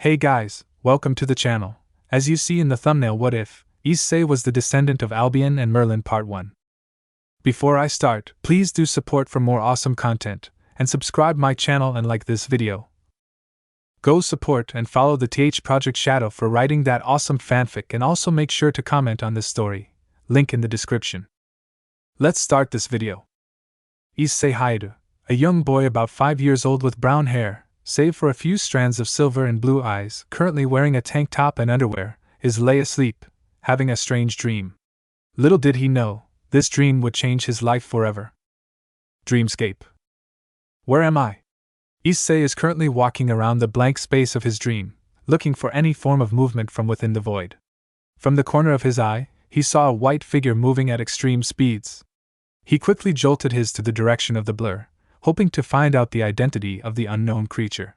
Hey guys, welcome to the channel. As you see in the thumbnail, what if issei was the descendant of Albion and Merlin Part 1. Before I start, please do support for more awesome content, and subscribe my channel and like this video. Go support and follow the ThProjectShadow for writing that awesome fanfic, and also make sure to comment on this story, link in the description. Let's start this video. Issei Hayato, a young boy about 5 years old with brown hair, save for a few strands of silver and blue eyes, currently wearing a tank top and underwear, lay asleep, having a strange dream. Little did he know, this dream would change his life forever. Dreamscape. Where am I? Issei is currently walking around the blank space of his dream, looking for any form of movement from within the void. From the corner of his eye, he saw a white figure moving at extreme speeds. He quickly jolted his to the direction of the blur, hoping to find out the identity of the unknown creature.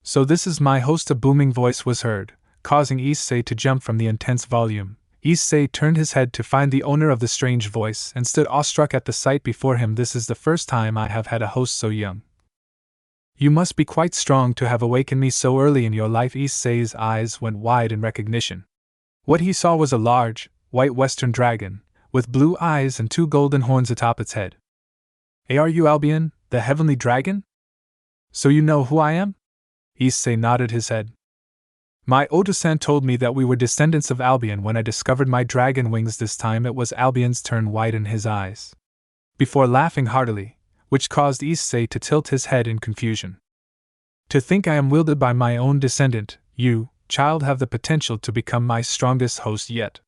So this is my host. A booming voice was heard, causing Issei to jump from the intense volume. Issei turned his head to find the owner of the strange voice and stood awestruck at the sight before him. This is the first time I have had a host so young. You must be quite strong to have awakened me so early in your life. Issei's eyes went wide in recognition. What he saw was a large, white western dragon, with blue eyes and 2 golden horns atop its head. Are you Albion, the heavenly dragon? So you know who I am? Issei nodded his head. My Oda-san told me that we were descendants of Albion when I discovered my dragon wings. This time it was Albion's turn, widen his eyes, before laughing heartily, which caused Issei to tilt his head in confusion. To think I am wielded by my own descendant. You, child, have the potential to become my strongest host yet.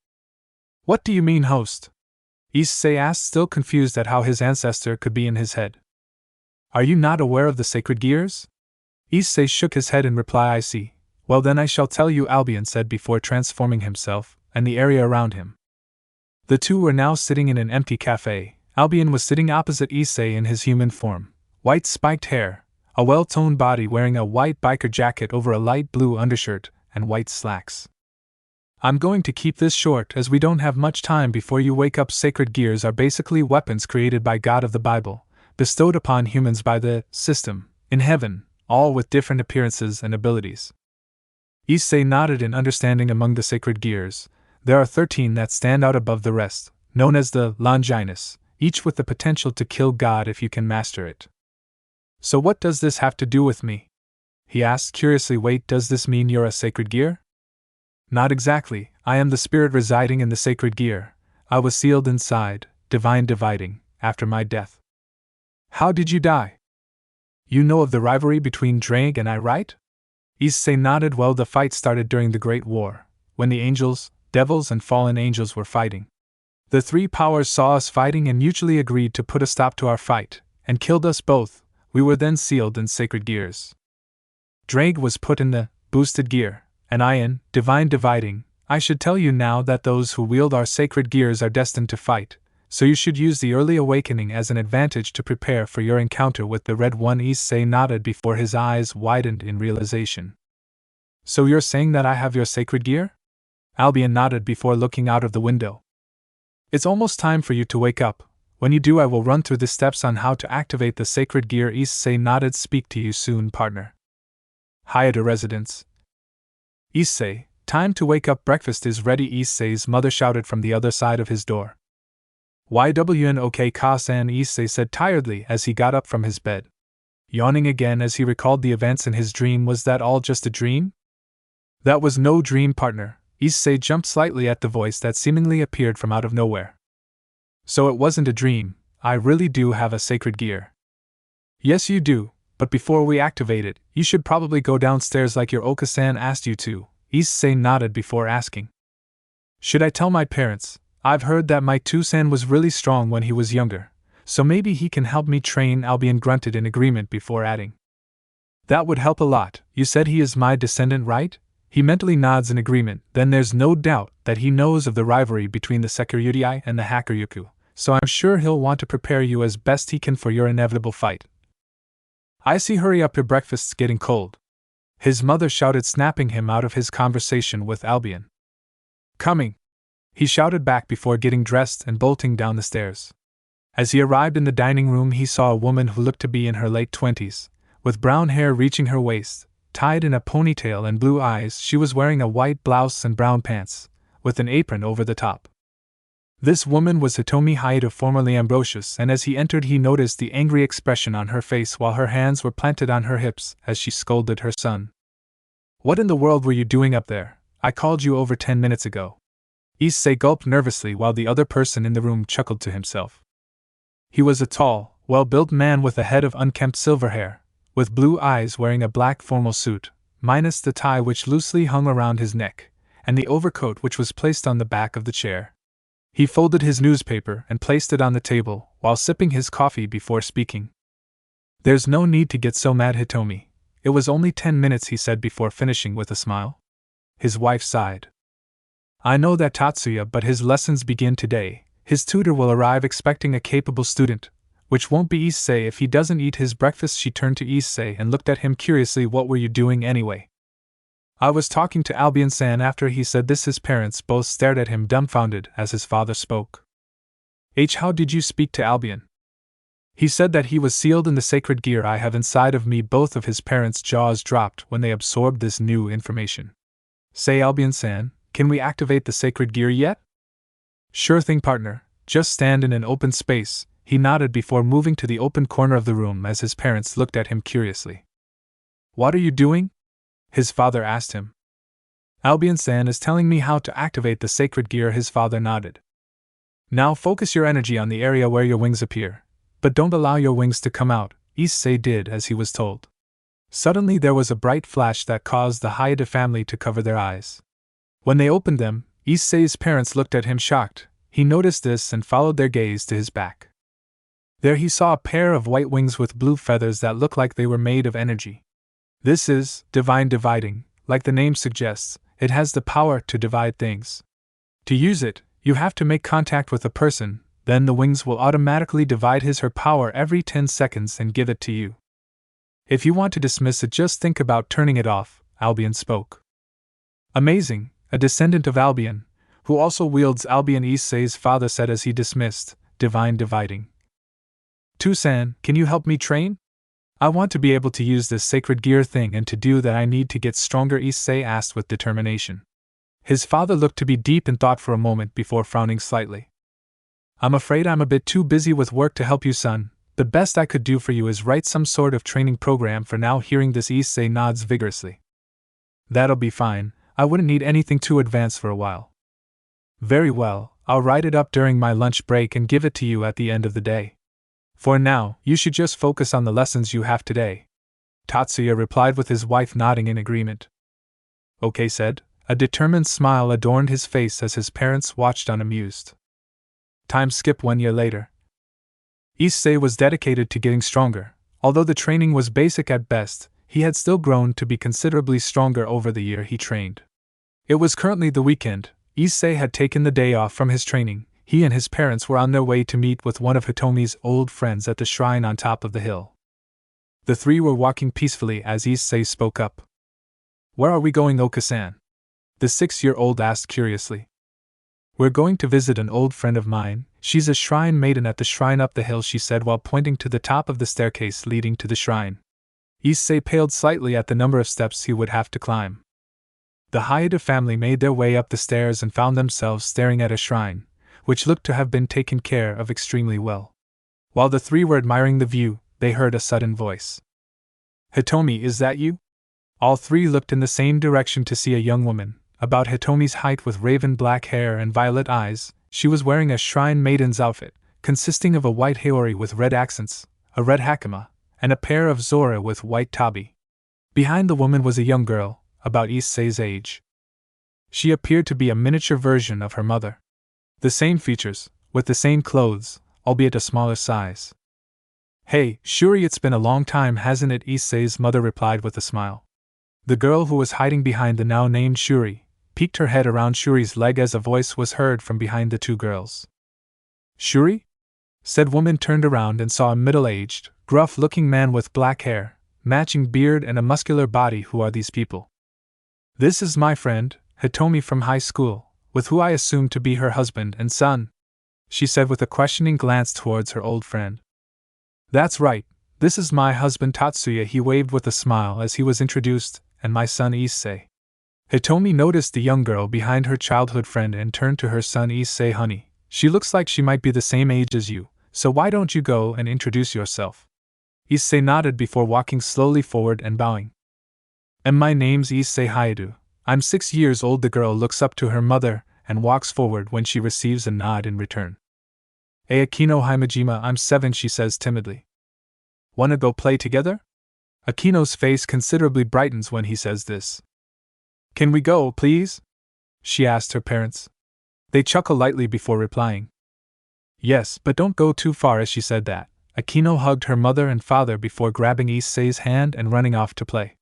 What do you mean, host? Issei asked, still confused at how his ancestor could be in his head. Are you not aware of the sacred gears? Issei shook his head in reply. I see. Well then I shall tell you, Albion said before transforming himself, and the area around him. The two were now sitting in an empty cafe. Albion was sitting opposite Issei in his human form, white spiked hair, a well-toned body, wearing a white biker jacket over a light blue undershirt, and white slacks. I'm going to keep this short as we don't have much time before you wake up. Sacred gears are basically weapons created by God of the Bible, bestowed upon humans by the system, in heaven, all with different appearances and abilities. Issei nodded in understanding. Among the sacred gears, there are 13 that stand out above the rest, known as the Longinus, each with the potential to kill God if you can master it. So what does this have to do with me? He asked curiously. Wait, does this mean you're a sacred gear? Not exactly. I am the spirit residing in the sacred gear. I was sealed inside, divine dividing, after my death. How did you die? You know of the rivalry between Drang and I, right? Issei nodded. Well, the fight started during the Great War, when the angels, devils and fallen angels were fighting. The 3 powers saw us fighting and mutually agreed to put a stop to our fight, and killed us both. We were then sealed in sacred gears. Drang was put in the boosted gear, and I in divine dividing. I should tell you now that those who wield our sacred gears are destined to fight, so you should use the early awakening as an advantage to prepare for your encounter with the Red One. Issei nodded before his eyes widened in realization. So you're saying that I have your sacred gear? Albion nodded before looking out of the window. It's almost time for you to wake up. When you do, I will run through the steps on how to activate the sacred gear. Issei nodded. Speak to you soon, partner. Hayato residence. Issei, time to wake up. Breakfast is ready, Issei's mother shouted from the other side of his door. YWNOK Ka-san, Issei said tiredly as he got up from his bed, yawning again as he recalled the events in his dream. Was that all just a dream? That was no dream, partner. Issei jumped slightly at the voice that seemingly appeared from out of nowhere. So it wasn't a dream. I really do have a sacred gear. Yes, you do. But before we activate it, you should probably go downstairs like your Oka-san asked you to. Issei nodded before asking. Should I tell my parents? I've heard that my Two-san was really strong when he was younger, so maybe he can help me train. Albion grunted in agreement before adding. That would help a lot. You said he is my descendant, right? He mentally nods in agreement. Then there's no doubt that he knows of the rivalry between the Sekiryutai and the Hakuryuku, so I'm sure he'll want to prepare you as best he can for your inevitable fight. I see. Hurry up, your breakfast's getting cold. His mother shouted, snapping him out of his conversation with Albion. Coming, he shouted back before getting dressed and bolting down the stairs. As he arrived in the dining room, he saw a woman who looked to be in her late 20s, with brown hair reaching her waist, tied in a ponytail and blue eyes. She was wearing a white blouse and brown pants, with an apron over the top. This woman was Hitomi Hayato, formerly Ambrosius, and as he entered he noticed the angry expression on her face while her hands were planted on her hips as she scolded her son. "What in the world were you doing up there? I called you over 10 minutes ago." Issei gulped nervously while the other person in the room chuckled to himself. He was a tall, well-built man with a head of unkempt silver hair, with blue eyes, wearing a black formal suit, minus the tie which loosely hung around his neck, and the overcoat which was placed on the back of the chair. He folded his newspaper and placed it on the table, while sipping his coffee before speaking. "There's no need to get so mad, Hitomi. It was only 10 minutes, he said before finishing with a smile. His wife sighed. "I know that, Tatsuya, but his lessons begin today. His tutor will arrive expecting a capable student, which won't be Issei if he doesn't eat his breakfast." She turned to Issei and looked at him curiously. "What were you doing anyway?" "I was talking to Albion-san." After he said this, his parents both stared at him dumbfounded as his father spoke. How did you speak to Albion?" "He said that he was sealed in the sacred gear I have inside of me." Both of his parents' jaws dropped when they absorbed this new information. "Say, Albion-san, can we activate the sacred gear yet?" "Sure thing, partner. Just stand in an open space." He nodded before moving to the open corner of the room as his parents looked at him curiously. "What are you doing?" his father asked him. "Albion-san is telling me how to activate the sacred gear." His father nodded. "Now focus your energy on the area where your wings appear, but don't allow your wings to come out." Issei did as he was told. Suddenly there was a bright flash that caused the Hayato family to cover their eyes. When they opened them, Issei's parents looked at him shocked. He noticed this and followed their gaze to his back. There he saw a pair of white wings with blue feathers that looked like they were made of energy. "This is divine dividing. Like the name suggests, it has the power to divide things. To use it, you have to make contact with a person, then the wings will automatically divide his/her power every 10 seconds and give it to you. If you want to dismiss it, just think about turning it off." Albion spoke. "Amazing, a descendant of Albion, who also wields Albion," Issei's father said as he dismissed divine dividing. "Tu-san, can you help me train? I want to be able to use this sacred gear thing, and to do that I need to get stronger," Issei asked with determination. His father looked to be deep in thought for a moment before frowning slightly. "I'm afraid I'm a bit too busy with work to help you, son. The best I could do for you is write some sort of training program for now." Hearing this, Issei nods vigorously. "That'll be fine. I wouldn't need anything too advanced for a while." "Very well, I'll write it up during my lunch break and give it to you at the end of the day. For now, you should just focus on the lessons you have today." Tatsuya replied with his wife nodding in agreement. "Okay," said. A determined smile adorned his face as his parents watched unamused. Time skip 1 year later. Issei was dedicated to getting stronger. Although the training was basic at best, he had still grown to be considerably stronger over the year he trained. It was currently the weekend. Issei had taken the day off from his training. He and his parents were on their way to meet with one of Hitomi's old friends at the shrine on top of the hill. The three were walking peacefully as Issei spoke up. "Where are we going, Oka-san?" the 6-year-old asked curiously. "We're going to visit an old friend of mine. She's a shrine maiden at the shrine up the hill," she said while pointing to the top of the staircase leading to the shrine. Issei paled slightly at the number of steps he would have to climb. The Hayato family made their way up the stairs and found themselves staring at a shrine, which looked to have been taken care of extremely well. While the three were admiring the view, they heard a sudden voice. "Hitomi, is that you?" All three looked in the same direction to see a young woman, about Hitomi's height with raven black hair and violet eyes. She was wearing a shrine maiden's outfit, consisting of a white haori with red accents, a red hakama, and a pair of zora with white tabi. Behind the woman was a young girl, about Issei's age. She appeared to be a miniature version of her mother. The same features, with the same clothes, albeit a smaller size. "Hey, Shuri, it's been a long time, hasn't it?" Issei's mother replied with a smile. The girl who was hiding behind the now named Shuri peeked her head around Shuri's leg as a voice was heard from behind the two girls. "Shuri?" Said woman turned around and saw a middle-aged, gruff-looking man with black hair, matching beard and a muscular body. "Who are these people?" "This is my friend, Hitomi from high school, with who I assume to be her husband and son," she said with a questioning glance towards her old friend. "That's right, this is my husband Tatsuya," he waved with a smile as he was introduced, and my son Issei. Hitomi noticed the young girl behind her childhood friend and turned to her son Issei. Honey, she looks like she might be the same age as you, so why don't you go and introduce yourself? Issei nodded before walking slowly forward and bowing. And my name's Issei Hayato. I'm 6 years old. The girl looks up to her mother and walks forward when she receives a nod in return. Akino Himejima, I'm 7, she says timidly. Wanna go play together? Akino's face considerably brightens when he says this. Can we go, please? She asked her parents. They chuckle lightly before replying. Yes, but don't go too far. As she said that, Akino hugged her mother and father before grabbing Issei's hand and running off to play.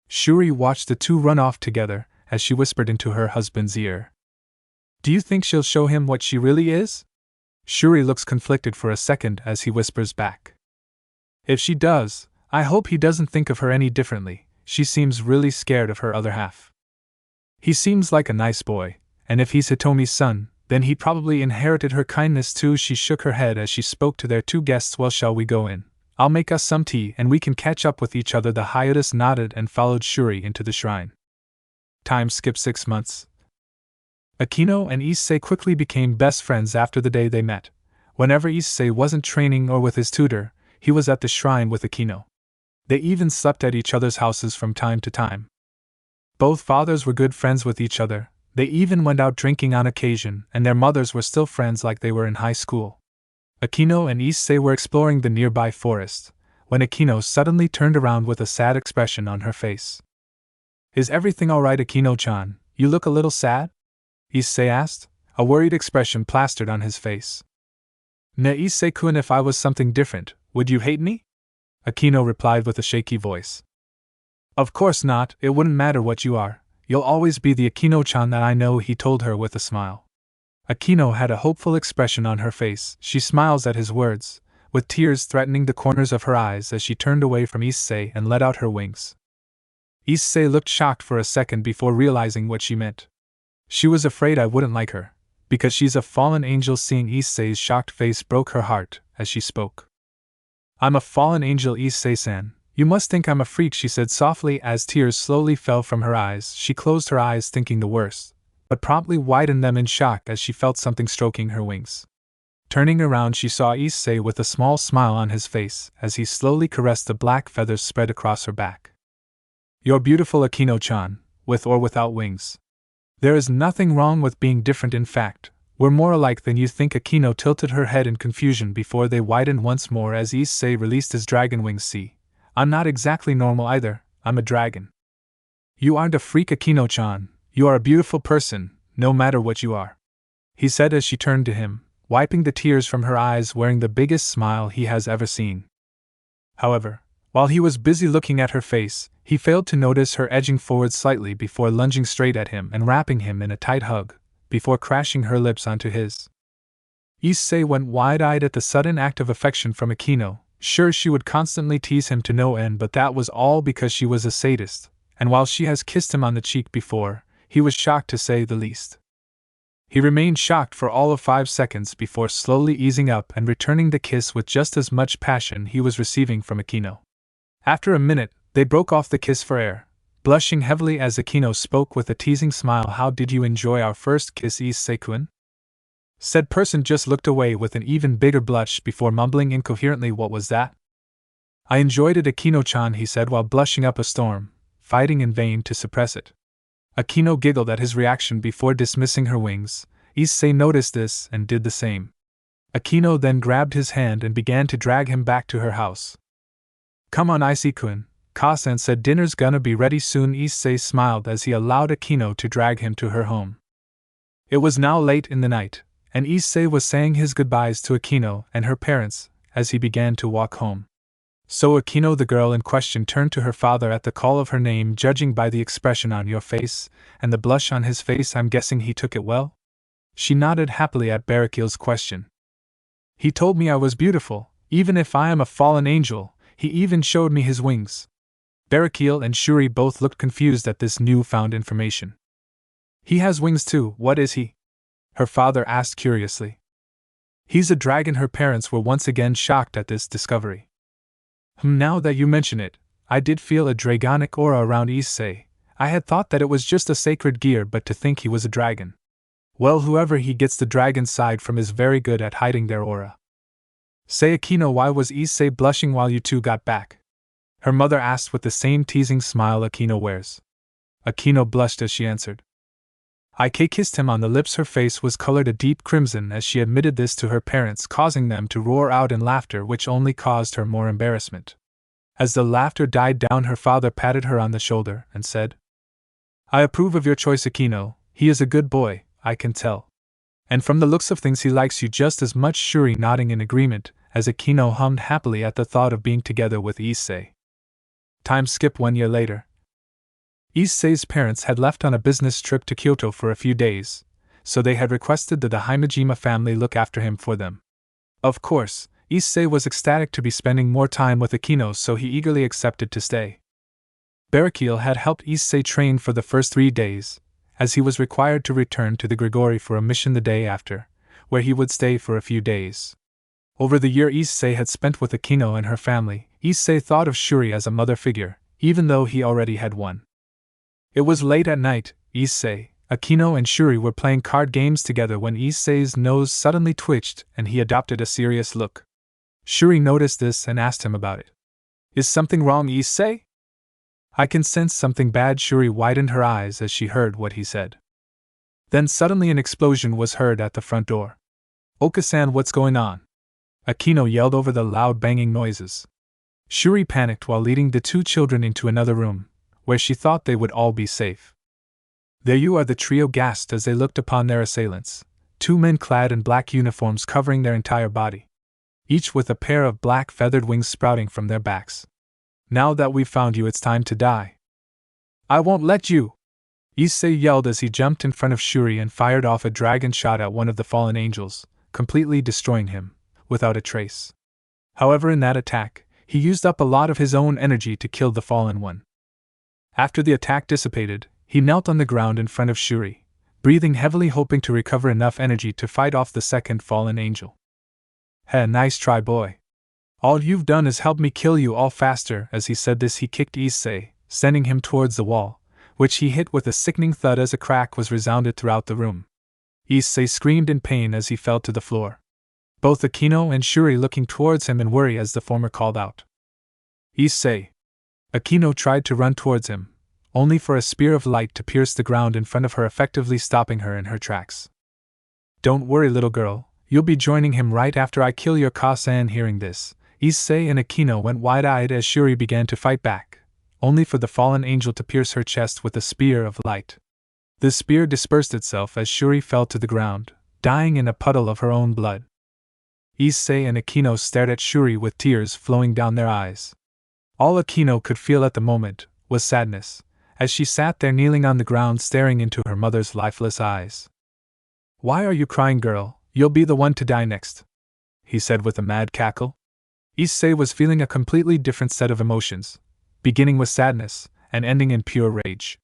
Shuri watched the two run off together as she whispered into her husband's ear. Do you think she'll show him what she really is? Shuri looks conflicted for a second as he whispers back. If she does, I hope he doesn't think of her any differently. She seems really scared of her other half. He seems like a nice boy, and if he's Hitomi's son, then he probably inherited her kindness too. She shook her head as she spoke to their two guests. Well, shall we go in? I'll make us some tea and we can catch up with each other. The hiatus nodded and followed Shuri into the shrine. Time skipped 6 months. Akino and Issei quickly became best friends after the day they met. Whenever Issei wasn't training or with his tutor, he was at the shrine with Akino. They even slept at each other's houses from time to time. Both fathers were good friends with each other. They even went out drinking on occasion, and their mothers were still friends like they were in high school. Akino and Issei were exploring the nearby forest, when Akino suddenly turned around with a sad expression on her face. Is everything alright, Akino-chan? You look a little sad? Issei asked, a worried expression plastered on his face. Ne Issei-kun, if I was something different, would you hate me? Akino replied with a shaky voice. Of course not, it wouldn't matter what you are. You'll always be the Akino-chan that I know, he told her with a smile. Akino had a hopeful expression on her face. She smiles at his words, with tears threatening the corners of her eyes as she turned away from Issei and let out her wings. Issei looked shocked for a second before realizing what she meant. She was afraid I wouldn't like her, because she's a fallen angel. Seeing Issei's shocked face broke her heart as she spoke. I'm a fallen angel, Issei-san. You must think I'm a freak, she said softly as tears slowly fell from her eyes. She closed her eyes thinking the worst, but promptly widened them in shock as she felt something stroking her wings. Turning around, she saw Issei with a small smile on his face as he slowly caressed the black feathers spread across her back. You're beautiful, Akino-chan, with or without wings. There is nothing wrong with being different. In fact, we're more alike than you think. Akino tilted her head in confusion before they widened once more as Issei released his dragon wings. See, I'm not exactly normal either, I'm a dragon. You aren't a freak, Akino-chan, you are a beautiful person, no matter what you are, he said as she turned to him, wiping the tears from her eyes, wearing the biggest smile he has ever seen. However, while he was busy looking at her face, he failed to notice her edging forward slightly before lunging straight at him and wrapping him in a tight hug, before crashing her lips onto his. Issei went wide-eyed at the sudden act of affection from Akino. Sure, she would constantly tease him to no end, but that was all because she was a sadist, and while she has kissed him on the cheek before, he was shocked to say the least. He remained shocked for all of 5 seconds before slowly easing up and returning the kiss with just as much passion he was receiving from Akino. After a minute, they broke off the kiss for air, blushing heavily as Akino spoke with a teasing smile. How did you enjoy our first kiss, Issei-kun? Said person just looked away with an even bigger blush before mumbling incoherently, what was that? I enjoyed it, Akino-chan, he said while blushing up a storm, fighting in vain to suppress it. Akino giggled at his reaction before dismissing her wings. Issei noticed this and did the same. Akino then grabbed his hand and began to drag him back to her house. Come on, Issei-kun, Ka-san said, dinner's gonna be ready soon. Issei smiled as he allowed Akino to drag him to her home. It was now late in the night, and Issei was saying his goodbyes to Akino and her parents as he began to walk home. So Akino, the girl in question, turned to her father at the call of her name. Judging by the expression on your face and the blush on his face, I'm guessing he took it well? She nodded happily at Barakiel's question. He told me I was beautiful, even if I am a fallen angel. He even showed me his wings. Barakiel and Shuri both looked confused at this newfound information. He has wings too, what is he? Her father asked curiously. He's a dragon. Her parents were once again shocked at this discovery. Now that you mention it, I did feel a dragonic aura around Issei. I had thought that it was just a sacred gear, but to think he was a dragon. Well, whoever he gets the dragon side from is very good at hiding their aura. Say, Akino, why was Issei blushing while you two got back? Her mother asked with the same teasing smile Akino wears. Akino blushed as she answered. Ik kissed him on the lips. Her face was colored a deep crimson as she admitted this to her parents, causing them to roar out in laughter, which only caused her more embarrassment. As the laughter died down, her father patted her on the shoulder and said, I approve of your choice, Akino. He is a good boy, I can tell. And from the looks of things he likes you just as much. Shuri nodding in agreement, as Akino hummed happily at the thought of being together with Issei. Time skip 1 year later. Issei's parents had left on a business trip to Kyoto for a few days, so they had requested that the Himejima family look after him for them. Of course, Issei was ecstatic to be spending more time with Akino, so he eagerly accepted to stay. Barakiel had helped Issei train for the first 3 days, as he was required to return to the Grigori for a mission the day after, where he would stay for a few days. Over the year Issei had spent with Akino and her family, Issei thought of Shuri as a mother figure, even though he already had one. It was late at night. Issei, Akino and Shuri were playing card games together when Issei's nose suddenly twitched and he adopted a serious look. Shuri noticed this and asked him about it. Is something wrong, Issei? I can sense something bad. Shuri widened her eyes as she heard what he said. Then suddenly an explosion was heard at the front door. Oka-san, what's going on? Akino yelled over the loud banging noises. Shuri panicked while leading the 2 children into another room, where she thought they would all be safe. There you are, the trio gasped as they looked upon their assailants, 2 men clad in black uniforms covering their entire body, each with a pair of black feathered wings sprouting from their backs. Now that we've found you, it's time to die. I won't let you! Issei yelled as he jumped in front of Shuri and fired off a dragon shot at one of the fallen angels, completely destroying him, without a trace. However, in that attack, he used up a lot of his own energy to kill the fallen one. After the attack dissipated, he knelt on the ground in front of Shuri, breathing heavily, hoping to recover enough energy to fight off the second fallen angel. Hey, nice try, boy. All you've done is help me kill you all faster. As he said this, he kicked Issei, sending him towards the wall, which he hit with a sickening thud as a crack was resounded throughout the room. Issei screamed in pain as he fell to the floor. Both Akino and Shuri looking towards him in worry as the former called out, Issei! Akino tried to run towards him, only for a spear of light to pierce the ground in front of her, effectively stopping her in her tracks. Don't worry, little girl, you'll be joining him right after I kill your Ka-san. Hearing this, Issei and Akino went wide-eyed as Shuri began to fight back, only for the fallen angel to pierce her chest with a spear of light. The spear dispersed itself as Shuri fell to the ground, dying in a puddle of her own blood. Issei and Akino stared at Shuri with tears flowing down their eyes. All Akino could feel at the moment was sadness, as she sat there kneeling on the ground staring into her mother's lifeless eyes. Why are you crying, girl? You'll be the one to die next, he said with a mad cackle. Issei was feeling a completely different set of emotions, beginning with sadness and ending in pure rage.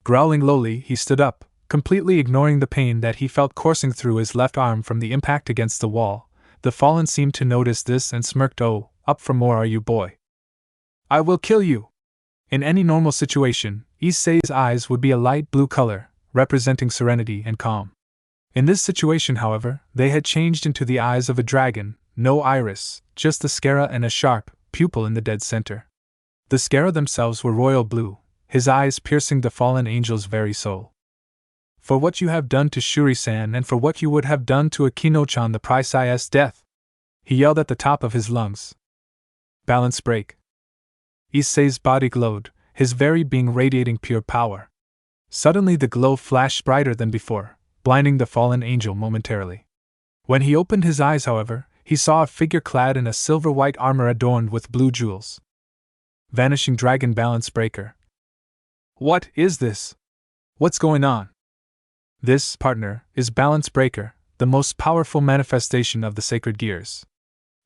Growling lowly, he stood up, completely ignoring the pain that he felt coursing through his left arm from the impact against the wall. The fallen seemed to notice this and smirked. Oh, up for more, are you, boy? I will kill you! In any normal situation, Issei's eyes would be a light blue color, representing serenity and calm. In this situation, however, they had changed into the eyes of a dragon, no iris, just the sclera and a sharp pupil in the dead center. The sclera themselves were royal blue, his eyes piercing the fallen angel's very soul. For what you have done to Shuri-san and for what you would have done to Akino-chan, the price is death, he yelled at the top of his lungs. Balance break. Issei's body glowed, his very being radiating pure power. Suddenly the glow flashed brighter than before, blinding the fallen angel momentarily. When he opened his eyes, however, he saw a figure clad in a silver-white armor adorned with blue jewels. Vanishing Dragon Balance Breaker. What is this? What's going on? This, partner, is Balance Breaker, the most powerful manifestation of the sacred gears.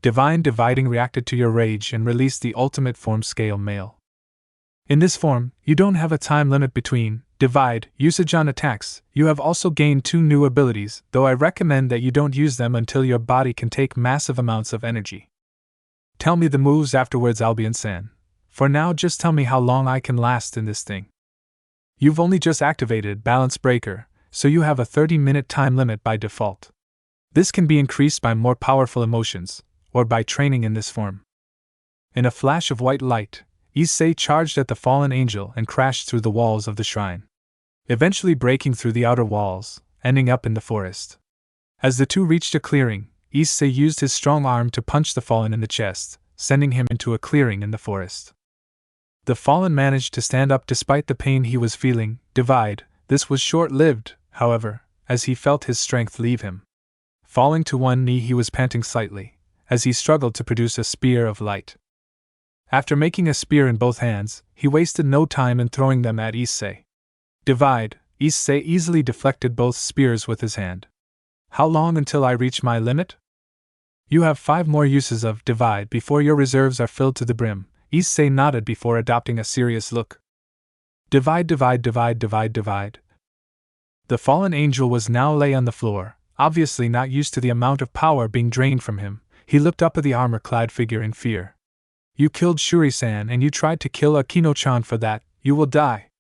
Divine Dividing reacted to your rage and released the ultimate form scale male. In this form, you don't have a time limit between divide usage on attacks. You have also gained 2 new abilities, though I recommend that you don't use them until your body can take massive amounts of energy. Tell me the moves afterwards, Albion-san. For now, just tell me how long I can last in this thing. You've only just activated Balance Breaker, so you have a 30-minute time limit by default. This can be increased by more powerful emotions, or by training in this form. In a flash of white light, Issei charged at the fallen angel and crashed through the walls of the shrine, eventually breaking through the outer walls, ending up in the forest. As the two reached a clearing, Issei used his strong arm to punch the fallen in the chest, sending him into a clearing in the forest. The fallen managed to stand up despite the pain he was feeling. Divide. This was short-lived, however, as he felt his strength leave him. Falling to one knee, he was panting slightly, as he struggled to produce a spear of light. After making a spear in both hands, he wasted no time in throwing them at Issei. Divide. Issei easily deflected both spears with his hand. How long until I reach my limit? You have 5 more uses of Divide before your reserves are filled to the brim. Issei nodded before adopting a serious look. Divide, divide, divide, divide, divide. The fallen angel was now lay on the floor, obviously not used to the amount of power being drained from him. He looked up at the armor-clad figure in fear. You killed Shuri-san and you tried to kill Akino-chan for that. You will die.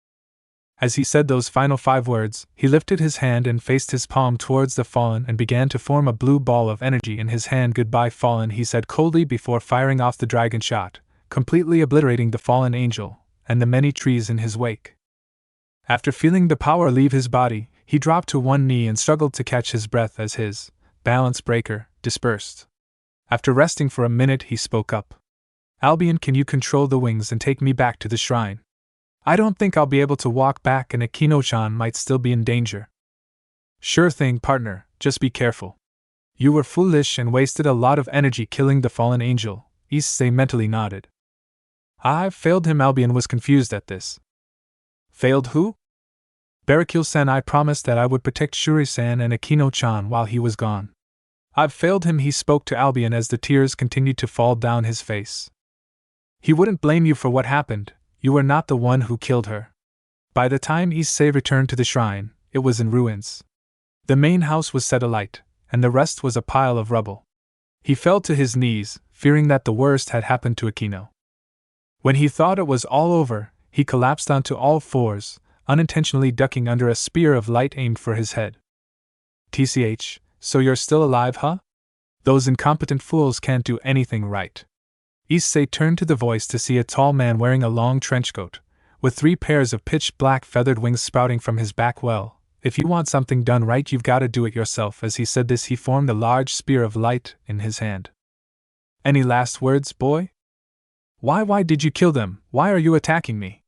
As he said those final 5 words, he lifted his hand and faced his palm towards the fallen and began to form a blue ball of energy in his hand. Goodbye, fallen, he said coldly before firing off the dragon shot, completely obliterating the fallen angel and the many trees in his wake. After feeling the power leave his body, he dropped to one knee and struggled to catch his breath as his balance breaker dispersed. After resting for a minute, he spoke up. Albion, can you control the wings and take me back to the shrine? I don't think I'll be able to walk back and Akino-chan might still be in danger. Sure thing, partner, just be careful. You were foolish and wasted a lot of energy killing the fallen angel, Issei mentally nodded. I've failed him. Albion was confused at this. Failed who? Barakil-san, I promised that I would protect Shuri-san and Akino-chan while he was gone. I've failed him, he spoke to Albion as the tears continued to fall down his face. He wouldn't blame you for what happened. You were not the one who killed her. By the time Issei returned to the shrine, it was in ruins. The main house was set alight, and the rest was a pile of rubble. He fell to his knees, fearing that the worst had happened to Akino. When he thought it was all over, he collapsed onto all fours, unintentionally ducking under a spear of light aimed for his head. TCH, so you're still alive, huh? Those incompetent fools can't do anything right. Issei turned to the voice to see a tall man wearing a long trenchcoat, with 3 pairs of pitch-black feathered wings sprouting from his back. Well, if you want something done right, you've got to do it yourself. As he said this, he formed a large spear of light in his hand. Any last words, boy? Why did you kill them? Why are you attacking me?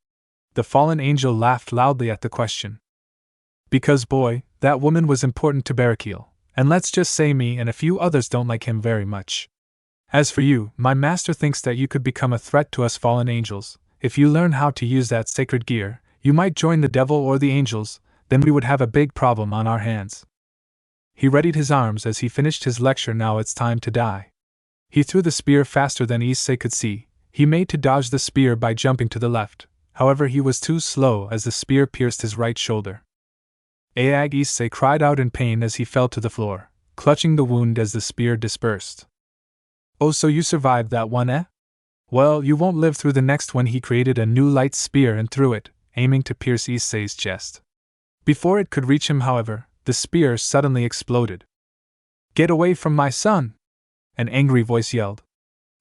The fallen angel laughed loudly at the question. Because, boy, that woman was important to Barakil, and let's just say me and a few others don't like him very much. As for you, my master thinks that you could become a threat to us fallen angels. If you learn how to use that sacred gear, you might join the devil or the angels, then we would have a big problem on our hands. He readied his arms as he finished his lecture. Now it's time to die. He threw the spear faster than Issei could see. He made to dodge the spear by jumping to the left, however he was too slow as the spear pierced his right shoulder. Aag, Issei cried out in pain as he fell to the floor, clutching the wound as the spear dispersed. Oh, so you survived that one, eh? Well, you won't live through the next one. He created a new light spear and threw it, aiming to pierce Issei's chest. Before it could reach him, however, the spear suddenly exploded. Get away from my son! An angry voice yelled.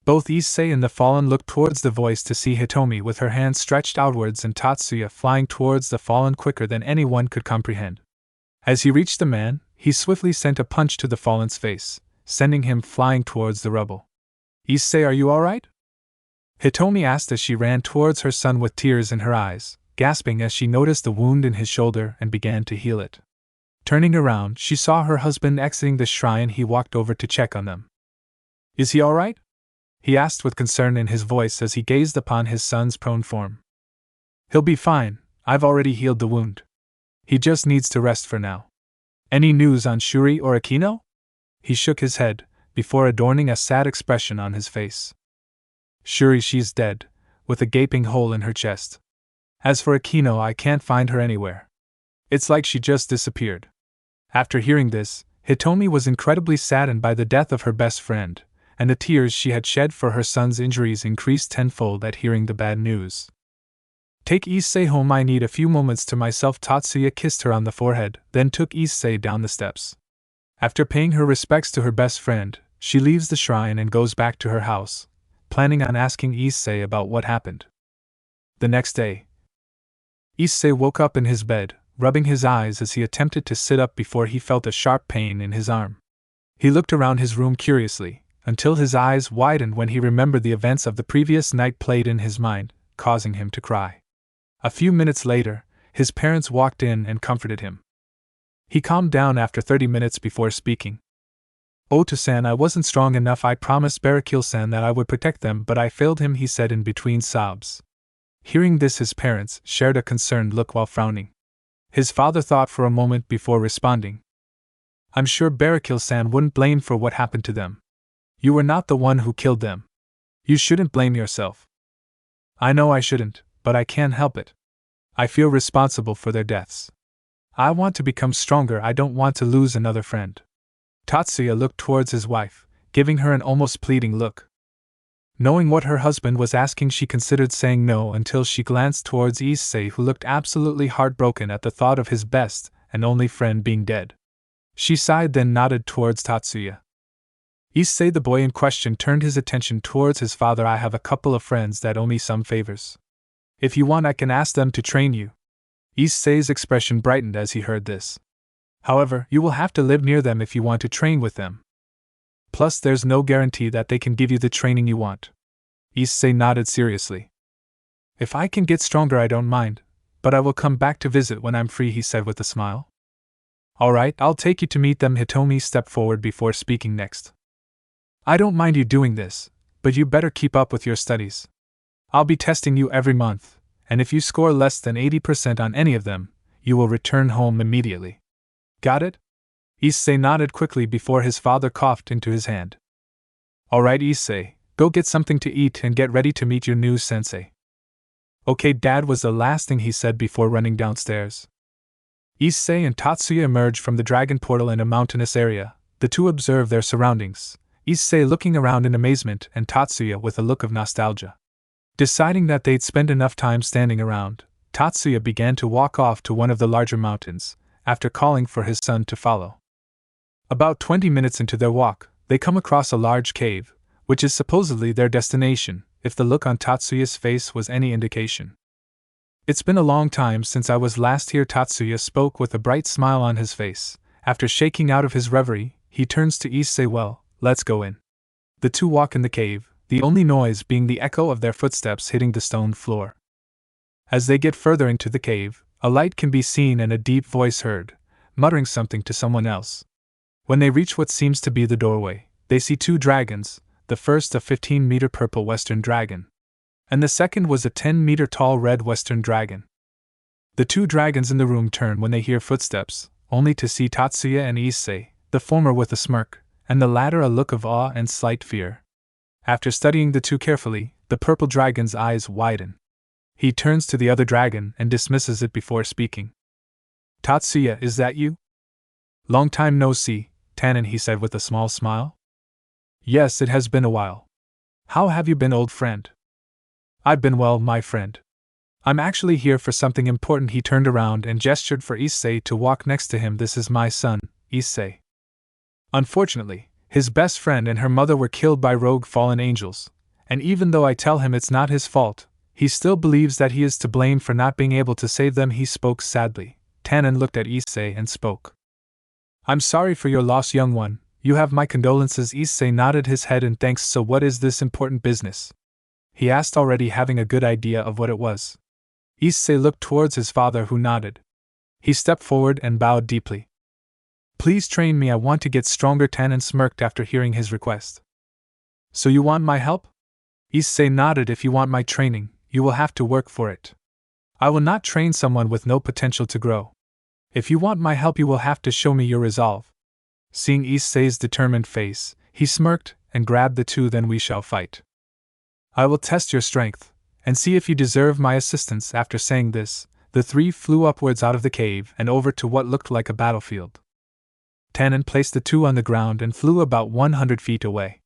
Both Issei and the fallen looked towards the voice to see Hitomi with her hands stretched outwards and Tatsuya flying towards the fallen quicker than anyone could comprehend. As he reached the man, he swiftly sent a punch to the fallen's face, sending him flying towards the rubble. Issei, are you alright? Hitomi asked as she ran towards her son with tears in her eyes, gasping as she noticed the wound in his shoulder and began to heal it. Turning around, she saw her husband exiting the shrine. He walked over to check on them. Is he alright? He asked with concern in his voice as he gazed upon his son's prone form. He'll be fine, I've already healed the wound. He just needs to rest for now. Any news on Shuri or Akino? He shook his head, before adorning a sad expression on his face. Shuri, she's dead, with a gaping hole in her chest. As for Akino, I can't find her anywhere. It's like she just disappeared. After hearing this, Hitomi was incredibly saddened by the death of her best friend, and the tears she had shed for her son's injuries increased tenfold at hearing the bad news. Take issei home, I need a few moments to myself. Tatsuya kissed her on the forehead, then took issei down the steps. After paying her respects to her best friend, she leaves the shrine and goes back to her house, planning on asking issei about what happened. The next day, issei woke up in his bed, rubbing his eyes as he attempted to sit up before he felt a sharp pain in his arm. He looked around his room curiously, until his eyes widened when he remembered the events of the previous night played in his mind, causing him to cry. A few minutes later, his parents walked in and comforted him. He calmed down after 30 minutes before speaking. Oto-san, I wasn't strong enough. I promised Barakil-san that I would protect them, but I failed him, he said in between sobs. Hearing this, his parents shared a concerned look while frowning. His father thought for a moment before responding. I'm sure Barakil-san wouldn't blame for what happened to them. You were not the one who killed them. You shouldn't blame yourself. I know I shouldn't, but I can't help it. I feel responsible for their deaths. I want to become stronger. I don't want to lose another friend. Tatsuya looked towards his wife, giving her an almost pleading look. Knowing what her husband was asking, she considered saying no until she glanced towards Issei, who looked absolutely heartbroken at the thought of his best and only friend being dead. She sighed, then nodded towards Tatsuya. Issei, the boy in question, turned his attention towards his father. I have a couple of friends that owe me some favors. If you want, I can ask them to train you. Issei's expression brightened as he heard this. However, you will have to live near them if you want to train with them. Plus, there's no guarantee that they can give you the training you want. Issei nodded seriously. If I can get stronger, I don't mind, but I will come back to visit when I'm free, he said with a smile. Alright, I'll take you to meet them. Hitomi stepped forward before speaking next. I don't mind you doing this, but you better keep up with your studies. I'll be testing you every month, and if you score less than 80% on any of them, you will return home immediately. Got it? Issei nodded quickly before his father coughed into his hand. Alright, Issei, go get something to eat and get ready to meet your new sensei. Okay, Dad, was the last thing he said before running downstairs. Issei and Tatsuya emerged from the dragon portal in a mountainous area. The two observed their surroundings, Issei looking around in amazement and Tatsuya with a look of nostalgia. Deciding that they'd spent enough time standing around, Tatsuya began to walk off to one of the larger mountains, after calling for his son to follow. About 20 minutes into their walk, they come across a large cave, which is supposedly their destination, if the look on Tatsuya's face was any indication. It's been a long time since I was last here, Tatsuya spoke with a bright smile on his face. After shaking out of his reverie, he turns to Issei. Well, let's go in. The two walk in the cave, the only noise being the echo of their footsteps hitting the stone floor. As they get further into the cave, a light can be seen and a deep voice heard, muttering something to someone else. When they reach what seems to be the doorway, they see two dragons, the first a 15-meter purple western dragon, and the second was a 10-meter tall red western dragon. The two dragons in the room turn when they hear footsteps, only to see Tatsuya and Issei, the former with a smirk, and the latter a look of awe and slight fear. After studying the two carefully, the purple dragon's eyes widen. He turns to the other dragon and dismisses it before speaking. Tatsuya, is that you? Long time no see, Tannin, he said with a small smile. Yes, it has been a while. How have you been, old friend? I've been well, my friend. I'm actually here for something important. He turned around and gestured for Issei to walk next to him. This is my son, Issei. Unfortunately, his best friend and her mother were killed by rogue fallen angels, and even though I tell him it's not his fault, he still believes that he is to blame for not being able to save them. He spoke sadly. Tannin looked at Issei and spoke. I'm sorry for your loss, young one. You have my condolences. Issei nodded his head in thanks. So what is this important business? He asked, already having a good idea of what it was. Issei looked towards his father, who nodded. He stepped forward and bowed deeply. Please train me, I want to get stronger. Tannin smirked after hearing his request. So you want my help? Issei nodded. If you want my training, you will have to work for it. I will not train someone with no potential to grow. If you want my help, you will have to show me your resolve. Seeing Issei's determined face, he smirked and grabbed the two. Then we shall fight. I will test your strength, and see if you deserve my assistance. After saying this, the three flew upwards out of the cave and over to what looked like a battlefield. Tannin placed the two on the ground and flew about 100 feet away.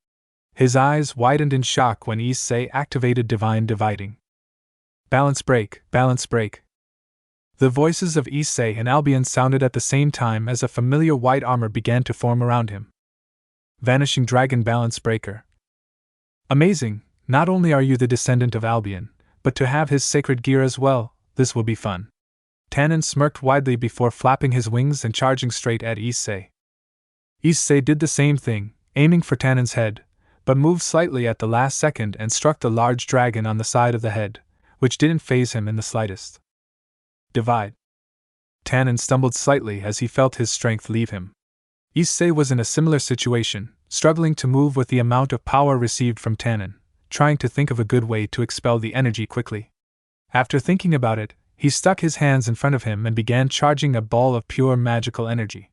His eyes widened in shock when Issei activated Divine Dividing. Balance break, balance break. The voices of Issei and Albion sounded at the same time as a familiar white armor began to form around him. Vanishing Dragon Balance Breaker. Amazing, not only are you the descendant of Albion, but to have his sacred gear as well, this will be fun. Tannin smirked widely before flapping his wings and charging straight at Issei. Issei did the same thing, aiming for Tannin's head, but moved slightly at the last second and struck the large dragon on the side of the head, which didn't faze him in the slightest. Divide. Tannin stumbled slightly as he felt his strength leave him. Issei was in a similar situation, struggling to move with the amount of power received from Tannin, trying to think of a good way to expel the energy quickly. After thinking about it, he stuck his hands in front of him and began charging a ball of pure magical energy.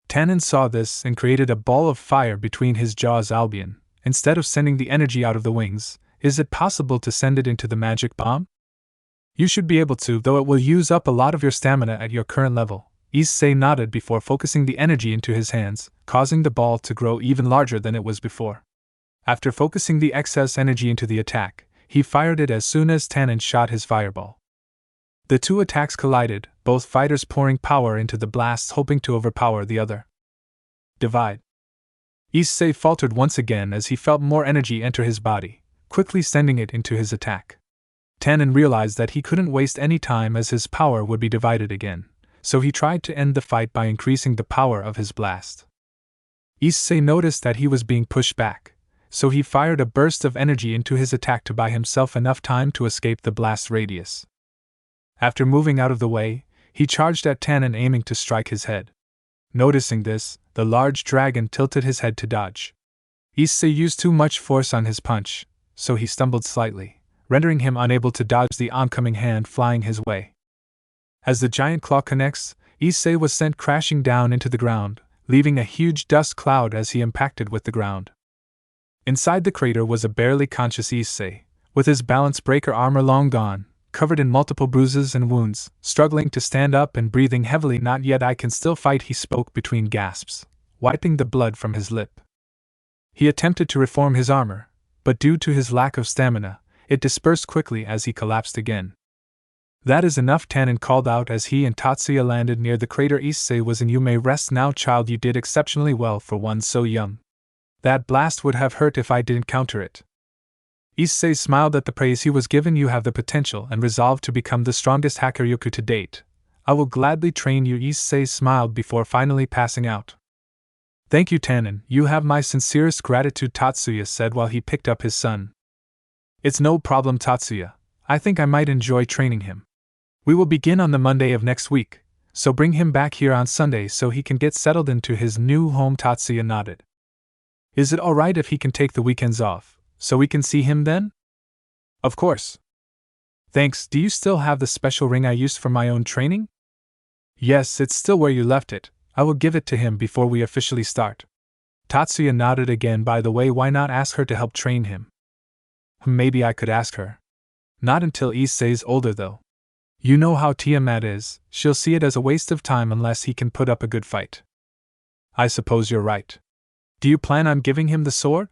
Tannin saw this and created a ball of fire between his jaws. Albion, instead of sending the energy out of the wings, is it possible to send it into the magic bomb? You should be able to, though it will use up a lot of your stamina at your current level. Issei nodded before focusing the energy into his hands, causing the ball to grow even larger than it was before. After focusing the excess energy into the attack, he fired it as soon as Tannin shot his fireball. The two attacks collided, both fighters pouring power into the blasts hoping to overpower the other. Divide. Issei faltered once again as he felt more energy enter his body, quickly sending it into his attack. Tannin realized that he couldn't waste any time as his power would be divided again, so he tried to end the fight by increasing the power of his blast. Issei noticed that he was being pushed back, so he fired a burst of energy into his attack to buy himself enough time to escape the blast radius. After moving out of the way, he charged at Tannin, aiming to strike his head. Noticing this, the large dragon tilted his head to dodge. Issei used too much force on his punch, so he stumbled slightly, rendering him unable to dodge the oncoming hand flying his way. As the giant claw connects, Issei was sent crashing down into the ground, leaving a huge dust cloud as he impacted with the ground. Inside the crater was a barely conscious Issei, with his balance breaker armor long gone, covered in multiple bruises and wounds, struggling to stand up and breathing heavily. Not yet, I can still fight, he spoke between gasps, wiping the blood from his lip. He attempted to reform his armor, but due to his lack of stamina, it dispersed quickly as he collapsed again. That is enough, Tannin called out as he and Tatsuya landed near the crater. Issei was in. You may rest now, child, you did exceptionally well for one so young. That blast would have hurt if I didn't counter it. Issei smiled at the praise he was given. You have the potential and resolve to become the strongest hacker Yoku to date. I will gladly train you. Issei smiled before finally passing out. Thank you, Tannin, you have my sincerest gratitude, Tatsuya said while he picked up his son. It's no problem, Tatsuya. I think I might enjoy training him. We will begin on the Monday of next week, so bring him back here on Sunday so he can get settled into his new home. Tatsuya nodded. Is it alright if he can take the weekends off, so we can see him then? Of course. Thanks. Do you still have the special ring I used for my own training? Yes, it's still where you left it. I will give it to him before we officially start. Tatsuya nodded again. By the way, why not ask her to help train him? Maybe I could ask her. Not until Issei's older though. You know how Tiamat is, she'll see it as a waste of time unless he can put up a good fight. I suppose you're right. Do you plan on giving him the sword?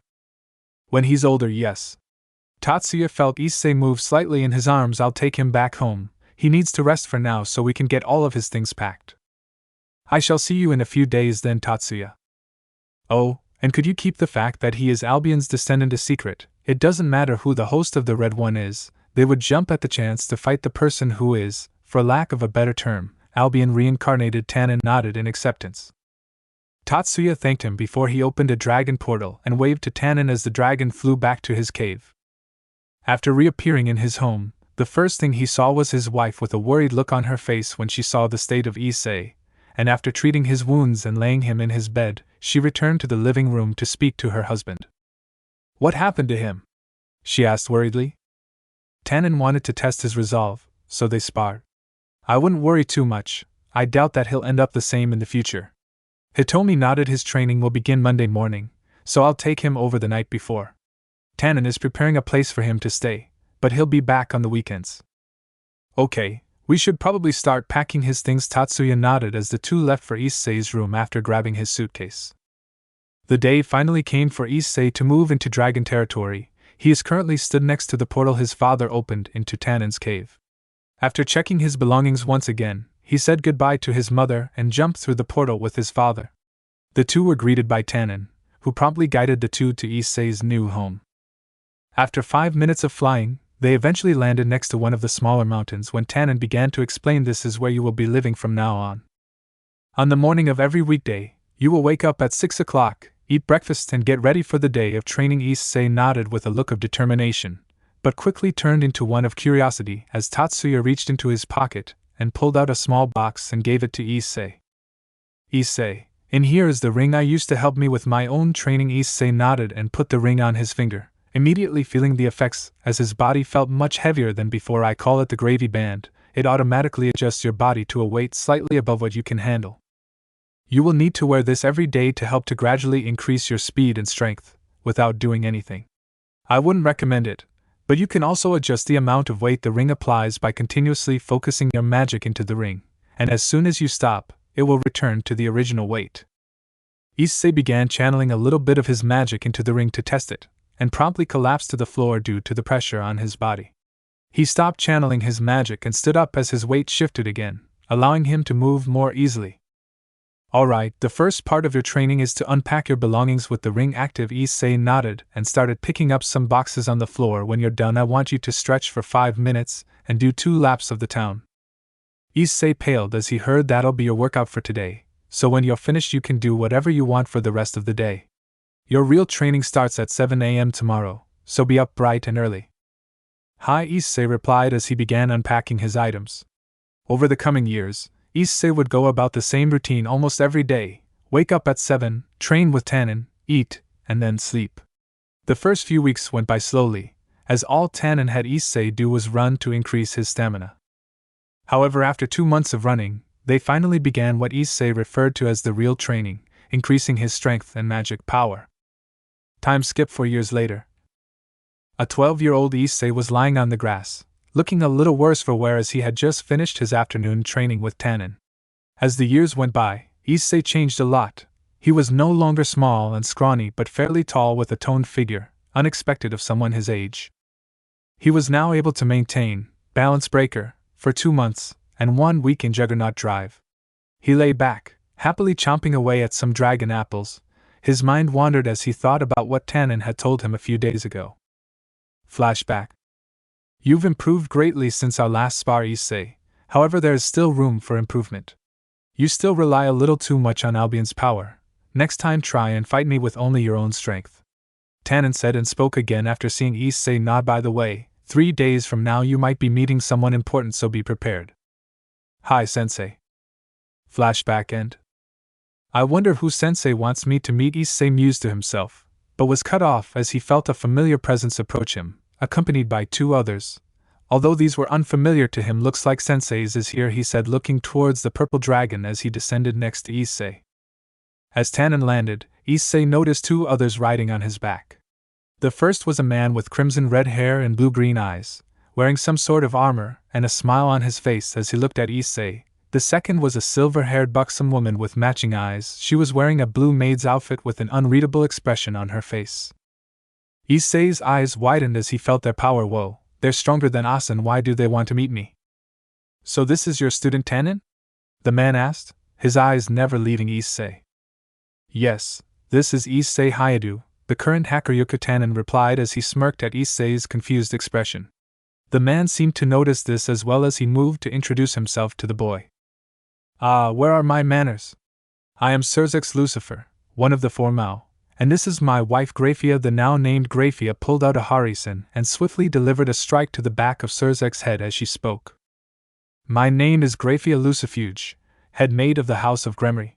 When he's older, yes. Tatsuya felt Issei move slightly in his arms. I'll take him back home. He needs to rest for now so we can get all of his things packed. I shall see you in a few days then, Tatsuya. Oh, and could you keep the fact that he is Albion's descendant a secret? It doesn't matter who the host of the Red One is, they would jump at the chance to fight the person who is, for lack of a better term, Albion reincarnated. Tannin nodded in acceptance. Tatsuya thanked him before he opened a dragon portal and waved to Tannin as the dragon flew back to his cave. After reappearing in his home, the first thing he saw was his wife with a worried look on her face when she saw the state of Issei, and after treating his wounds and laying him in his bed, she returned to the living room to speak to her husband. What happened to him? She asked worriedly. Tannin wanted to test his resolve, so they sparred. I wouldn't worry too much. I doubt that he'll end up the same in the future. Hitomi nodded. His training will begin Monday morning, so I'll take him over the night before. Tannin is preparing a place for him to stay, but he'll be back on the weekends. Okay, we should probably start packing his things. Tatsuya nodded as the two left for Issei's room after grabbing his suitcase. The day finally came for issei to move into dragon territory. He is currently stood next to the portal his father opened into Tannin's cave. After checking his belongings once again, he said goodbye to his mother and jumped through the portal with his father. The two were greeted by Tannin, who promptly guided the two to issei's new home. After 5 minutes of flying, they eventually landed next to one of the smaller mountains when Tannin began to explain, this is where you will be living from now on. On the morning of every weekday, you will wake up at 6 o'clock, eat breakfast and get ready for the day of training. Issei nodded with a look of determination, but quickly turned into one of curiosity as Tatsuya reached into his pocket and pulled out a small box and gave it to Issei. Issei, in here is the ring I used to help me with my own training. Issei nodded and put the ring on his finger, immediately feeling the effects as his body felt much heavier than before. I call it the gravy band. It automatically adjusts your body to a weight slightly above what you can handle. You will need to wear this every day to help to gradually increase your speed and strength, without doing anything. I wouldn't recommend it, but you can also adjust the amount of weight the ring applies by continuously focusing your magic into the ring, and as soon as you stop, it will return to the original weight. Issei began channeling a little bit of his magic into the ring to test it, and promptly collapsed to the floor due to the pressure on his body. He stopped channeling his magic and stood up as his weight shifted again, allowing him to move more easily. Alright, the first part of your training is to unpack your belongings with the ring active. Issei nodded and started picking up some boxes on the floor. When you're done, I want you to stretch for 5 minutes and do 2 laps of the town. Issei paled as he heard that'll be your workout for today, so when you're finished you can do whatever you want for the rest of the day. Your real training starts at 7 a.m. tomorrow, so be up bright and early. Hi, Issei replied as he began unpacking his items. Over the coming years, Issei would go about the same routine almost every day: wake up at 7, train with Tannin, eat, and then sleep. The first few weeks went by slowly, as all Tannin had Issei do was run to increase his stamina. However, after 2 months of running, they finally began what Issei referred to as the real training, increasing his strength and magic power. Time skipped 4 years later. A 12-year-old Issei was lying on the grass, looking a little worse for wear as he had just finished his afternoon training with Tannin. As the years went by, Issei changed a lot. He was no longer small and scrawny but fairly tall with a toned figure, unexpected of someone his age. He was now able to maintain balance breaker for 2 months and 1 week in Juggernaut Drive. He lay back, happily chomping away at some dragon apples. His mind wandered as he thought about what Tannin had told him a few days ago. Flashback. You've improved greatly since our last spar, Issei. However, there is still room for improvement. You still rely a little too much on Albion's power. Next time try and fight me with only your own strength. Tannin said and spoke again after seeing Issei nod. By the way, 3 days from now you might be meeting someone important, so be prepared. Hi, Sensei. Flashback end. I wonder who Sensei wants me to meet. Issei mused to himself, but was cut off as he felt a familiar presence approach him, accompanied by 2 others. Although these were unfamiliar to him, looks like Sensei's is here, he said, looking towards the purple dragon as he descended next to Issei. As Tannin landed, Issei noticed 2 others riding on his back. The first was a man with crimson red hair and blue-green eyes, wearing some sort of armor and a smile on his face as he looked at Issei. The second was a silver-haired buxom woman with matching eyes. She was wearing a blue maid's outfit with an unreadable expression on her face. Issei's eyes widened as he felt their power. Whoa, they're stronger than us, and why do they want to meet me? So this is your student Tannin? The man asked, his eyes never leaving Issei. Yes, this is Issei Hayadu, the current Hakuryuka. Tannin replied as he smirked at Issei's confused expression. The man seemed to notice this as well as he moved to introduce himself to the boy. Ah, where are my manners? I am Sirzex Lucifer, one of the 4 Maou. And this is my wife Graphia. The now named Graphia pulled out a harisen and swiftly delivered a strike to the back of Sirzek's head as she spoke. My name is Graphia Lucifuge, head maid of the House of Gremory.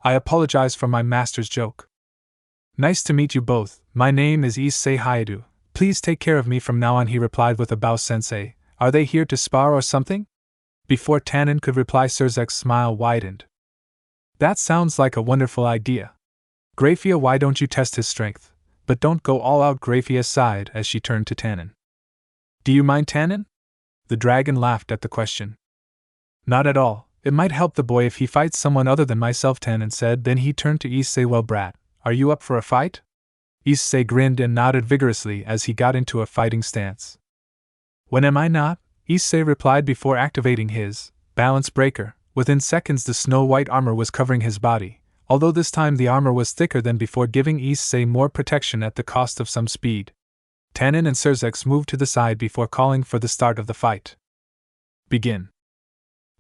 I apologize for my master's joke. Nice to meet you both. My name is Issei Hayadu. Please take care of me from now on, he replied with a bow. Sensei, are they here to spar or something? Before Tannin could reply, Sirzek's smile widened. That sounds like a wonderful idea. Graphia, why don't you test his strength? But don't go all out, Graphia sighed as she turned to Tannin. Do you mind, Tannin? The dragon laughed at the question. Not at all. It might help the boy if he fights someone other than myself, Tannin said. Then he turned to Issei. Well, brat, are you up for a fight? Issei grinned and nodded vigorously as he got into a fighting stance. When am I not? Issei replied before activating his balance breaker. Within seconds the snow-white armor was covering his body, although this time the armor was thicker than before, giving Issei more protection at the cost of some speed. Tannin and Surzex moved to the side before calling for the start of the fight. Begin.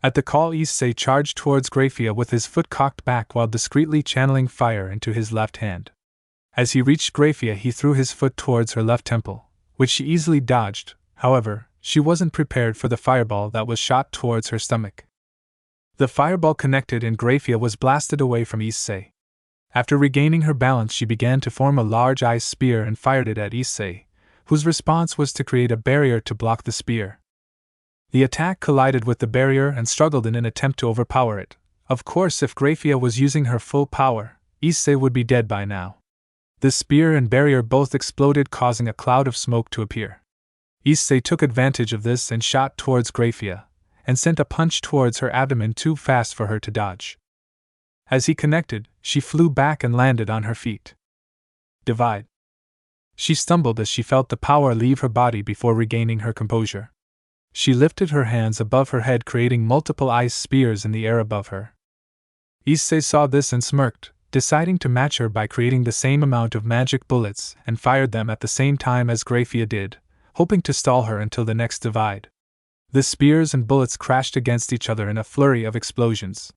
At the call, Issei charged towards Graphia with his foot cocked back while discreetly channeling fire into his left hand. As he reached Graphia, he threw his foot towards her left temple, which she easily dodged. However, she wasn't prepared for the fireball that was shot towards her stomach. The fireball connected and Graphia was blasted away from Issei. After regaining her balance, she began to form a large ice spear and fired it at Issei, whose response was to create a barrier to block the spear. The attack collided with the barrier and struggled in an attempt to overpower it. Of course, if Graphia was using her full power, Issei would be dead by now. The spear and barrier both exploded, causing a cloud of smoke to appear. Issei took advantage of this and shot towards Graphia, and sent a punch towards her abdomen too fast for her to dodge. As he connected, she flew back and landed on her feet. Divide. She stumbled as she felt the power leave her body before regaining her composure. She lifted her hands above her head, creating multiple ice spears in the air above her. Issei saw this and smirked, deciding to match her by creating the same amount of magic bullets and fired them at the same time as Graphia did, hoping to stall her until the next divide. The spears and bullets crashed against each other in a flurry of explosions.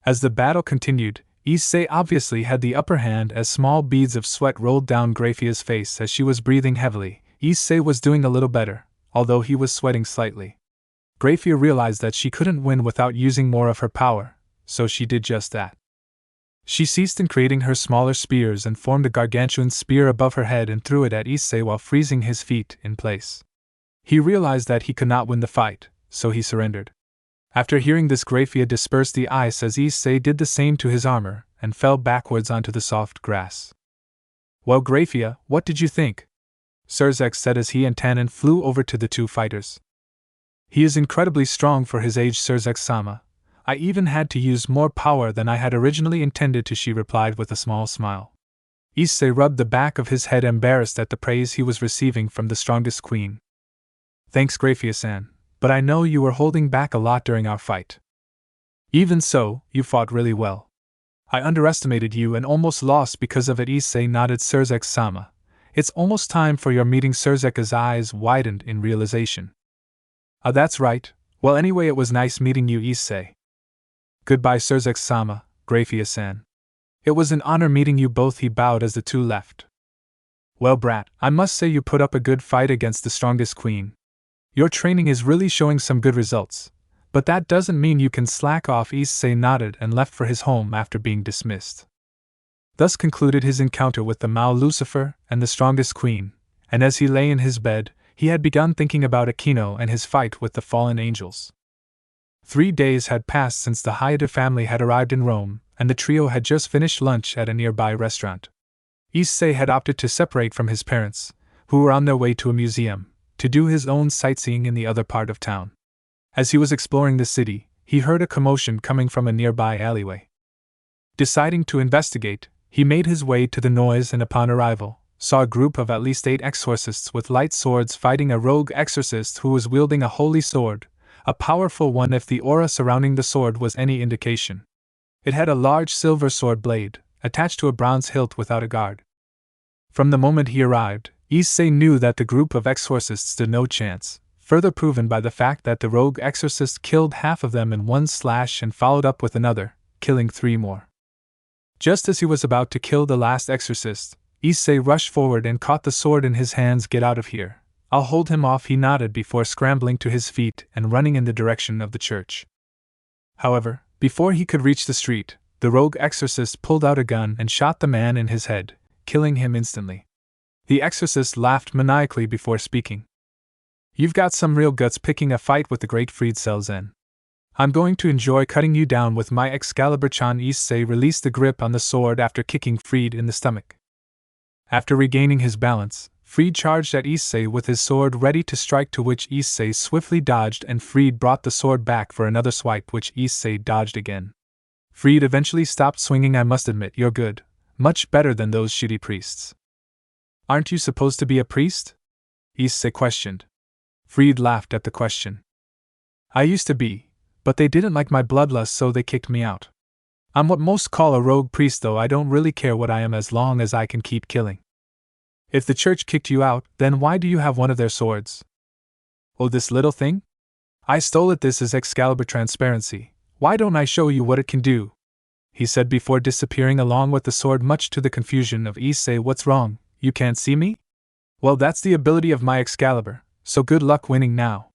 As the battle continued, Issei obviously had the upper hand as small beads of sweat rolled down Graphia's face as she was breathing heavily. Issei was doing a little better, although he was sweating slightly. Graphia realized that she couldn't win without using more of her power, so she did just that. She ceased in creating her smaller spears and formed a gargantuan spear above her head and threw it at Issei while freezing his feet in place. He realized that he could not win the fight, so he surrendered. After hearing this, Graphia dispersed the ice as Issei did the same to his armor and fell backwards onto the soft grass. Well, Graphia, what did you think? Surzex said as he and Tannin flew over to the two fighters. He is incredibly strong for his age, Surzex-sama. I even had to use more power than I had originally intended to, she replied with a small smile. Issei rubbed the back of his head, embarrassed at the praise he was receiving from the strongest queen. Thanks, Graphia-san, but I know you were holding back a lot during our fight. Even so, you fought really well. I underestimated you and almost lost because of it, Issei nodded. Surzex-sama. It's almost time for your meeting. Surzeka's eyes widened in realization. That's right. Well, anyway, it was nice meeting you, Issei. Goodbye, Surzex-sama, Graphia-san. It was an honor meeting you both, he bowed as the two left. Well, brat, I must say you put up a good fight against the strongest queen. Your training is really showing some good results, but that doesn't mean you can slack off. Issei nodded and left for his home after being dismissed. Thus concluded his encounter with the Maou Lucifer and the strongest queen, and as he lay in his bed, he had begun thinking about Aquino and his fight with the fallen angels. 3 days had passed since the Hayate family had arrived in Rome, and the trio had just finished lunch at a nearby restaurant. Issei had opted to separate from his parents, who were on their way to a museum, to do his own sightseeing in the other part of town. As he was exploring the city, he heard a commotion coming from a nearby alleyway. Deciding to investigate, he made his way to the noise and upon arrival, saw a group of at least 8 exorcists with light swords fighting a rogue exorcist who was wielding a holy sword, a powerful one if the aura surrounding the sword was any indication. It had a large silver sword blade, attached to a bronze hilt without a guard. From the moment he arrived, Issei knew that the group of exorcists stood no chance, further proven by the fact that the rogue exorcist killed half of them in one slash and followed up with another, killing 3 more. Just as he was about to kill the last exorcist, Issei rushed forward and caught the sword in his hands. Get out of here. I'll hold him off, he nodded before scrambling to his feet and running in the direction of the church. However, before he could reach the street, the rogue exorcist pulled out a gun and shot the man in his head, killing him instantly. The exorcist laughed maniacally before speaking. You've got some real guts picking a fight with the great Freed Selzen. I'm going to enjoy cutting you down with my Excalibur-chan. Issei released the grip on the sword after kicking Freed in the stomach. After regaining his balance, Freed charged at Issei with his sword ready to strike, to which Issei swiftly dodged and Freed brought the sword back for another swipe, which Issei dodged again. Freed eventually stopped swinging. I must admit, you're good. much better than those shitty priests. Aren't you supposed to be a priest? Issei questioned. Fried laughed at the question. I used to be, but they didn't like my bloodlust, so they kicked me out. I'm what most call a rogue priest, though I don't really care what I am as long as I can keep killing. If the church kicked you out, then why do you have one of their swords? Oh, this little thing? I stole it. This is Excalibur transparency. Why don't I show you what it can do? He said before disappearing along with the sword, much to the confusion of Issei. What's wrong? You can't see me? Well, that's the ability of my Excalibur, so good luck winning now.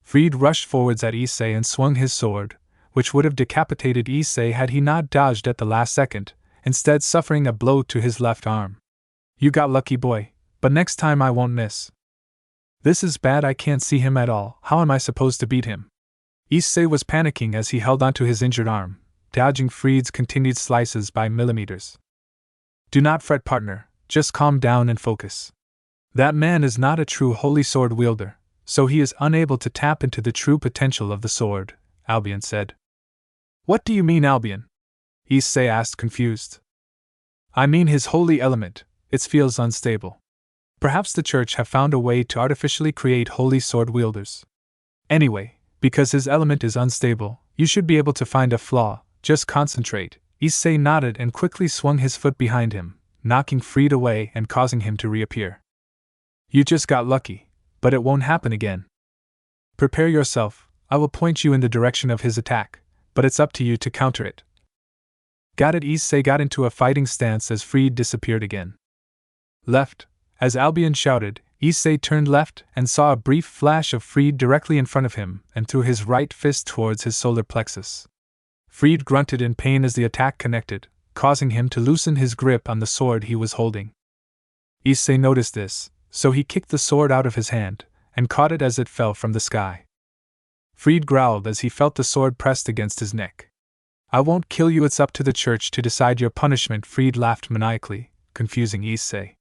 Fried rushed forwards at Issei and swung his sword, which would have decapitated Issei had he not dodged at the last second, instead suffering a blow to his left arm. You got lucky, boy, but next time I won't miss. This is bad. I can't see him at all. How am I supposed to beat him? Issei was panicking as he held onto his injured arm, dodging Fried's continued slices by millimeters. Do not fret, partner, just calm down and focus. That man is not a true holy sword wielder, so he is unable to tap into the true potential of the sword, Albion said. What do you mean, Albion? Issei asked, confused. I mean his holy element. It feels unstable. Perhaps the church have found a way to artificially create holy sword wielders. Anyway, because his element is unstable, you should be able to find a flaw. Just concentrate. Issei nodded and quickly swung his foot behind him, knocking Fried away and causing him to reappear. You just got lucky, but it won't happen again. Prepare yourself. I will point you in the direction of his attack, but it's up to you to counter it. Got it. Issei got into a fighting stance as Fried disappeared again. Left. As Albion shouted, Issei turned left and saw a brief flash of Fried directly in front of him and threw his right fist towards his solar plexus. Fried grunted in pain as the attack connected, causing him to loosen his grip on the sword he was holding. Issei noticed this, so he kicked the sword out of his hand and caught it as it fell from the sky. Fried growled as he felt the sword pressed against his neck. I won't kill you. It's up to the church to decide your punishment. Fried laughed maniacally, confusing Issei.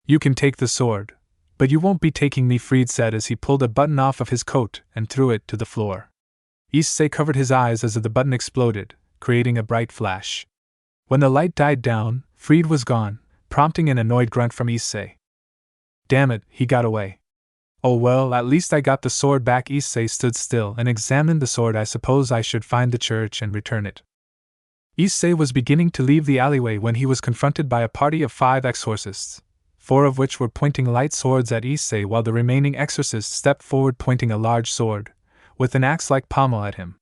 You can take the sword, but you won't be taking me, Fried said as he pulled a button off of his coat and threw it to the floor. Issei covered his eyes as the button exploded, creating a bright flash. When the light died down, Fried was gone, prompting an annoyed grunt from Issei. Damn it, he got away. Oh well, at least I got the sword back. Issei stood still and examined the sword. I suppose I should find the church and return it. Issei was beginning to leave the alleyway when he was confronted by a party of 5 exorcists, 4 of which were pointing light swords at Issei while the remaining exorcist stepped forward pointing a large sword, with an axe-like pommel at him.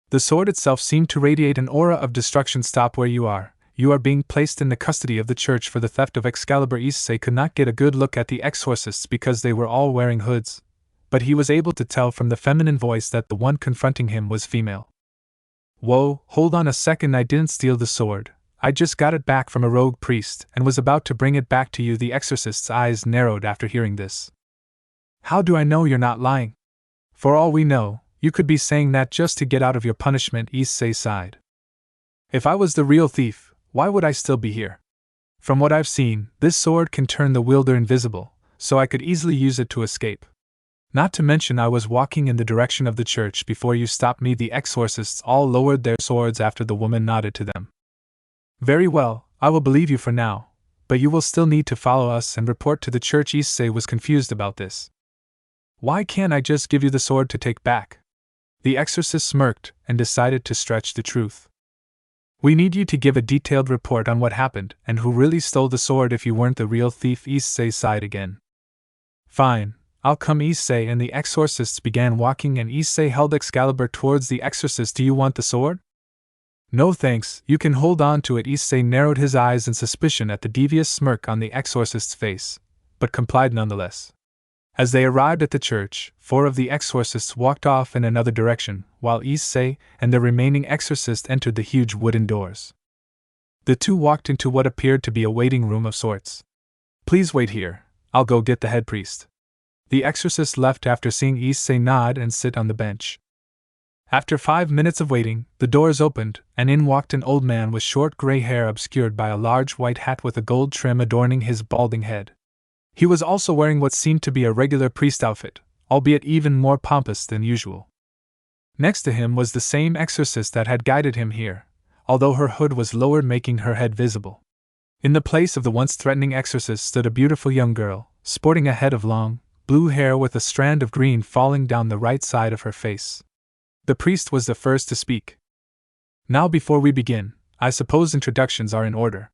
The sword itself seemed to radiate an aura of destruction. Stop where you are. You are being placed in the custody of the church for the theft of Excalibur. Issei could not get a good look at the exorcists because they were all wearing hoods, but he was able to tell from the feminine voice that the one confronting him was female. Whoa, hold on a second. I didn't steal the sword. I just got it back from a rogue priest and was about to bring it back to you. The exorcist's eyes narrowed after hearing this. How do I know you're not lying? For all we know, you could be saying that just to get out of your punishment. Issei sighed. If I was the real thief, why would I still be here? From what I've seen, this sword can turn the wielder invisible, so I could easily use it to escape. Not to mention I was walking in the direction of the church before you stopped me. The exorcists all lowered their swords after the woman nodded to them. Very well, I will believe you for now, but you will still need to follow us and report to the church. Issei was confused about this. Why can't I just give you the sword to take back? The exorcist smirked and decided to stretch the truth. We need you to give a detailed report on what happened and who really stole the sword if you weren't the real thief. Issei sighed again. Fine, I'll come. Issei and the exorcists began walking and Issei held Excalibur towards the exorcist. Do you want the sword? No thanks, you can hold on to it. Issei narrowed his eyes in suspicion at the devious smirk on the exorcist's face, but complied nonetheless. As they arrived at the church, 4 of the exorcists walked off in another direction, while Issei and the remaining exorcist entered the huge wooden doors. The 2 walked into what appeared to be a waiting room of sorts. Please wait here, I'll go get the head priest. The exorcist left after seeing Issei nod and sit on the bench. After 5 minutes of waiting, the doors opened, and in walked an old man with short gray hair obscured by a large white hat with a gold trim adorning his balding head. He was also wearing what seemed to be a regular priest outfit, albeit even more pompous than usual. Next to him was the same exorcist that had guided him here, although her hood was lowered, making her head visible. In the place of the once threatening exorcist stood a beautiful young girl, sporting a head of long, blue hair with a strand of green falling down the right side of her face. The priest was the first to speak. Now, before we begin, I suppose introductions are in order.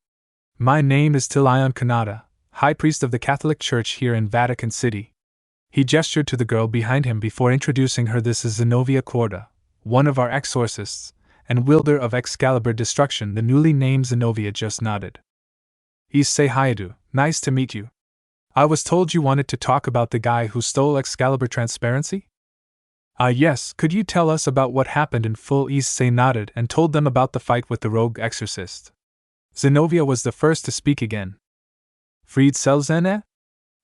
My name is Tilion Kanata, High Priest of the Catholic Church here in Vatican City. He gestured to the girl behind him before introducing her. This is Zenobia Corda, one of our exorcists, and wielder of Excalibur destruction. The newly named Zenobia just nodded. Issei Hayadu, nice to meet you. I was told you wanted to talk about the guy who stole Excalibur transparency? Yes, could you tell us about what happened in full? Issei nodded and told them about the fight with the rogue exorcist. Zenobia was the first to speak again. Fried Selzene?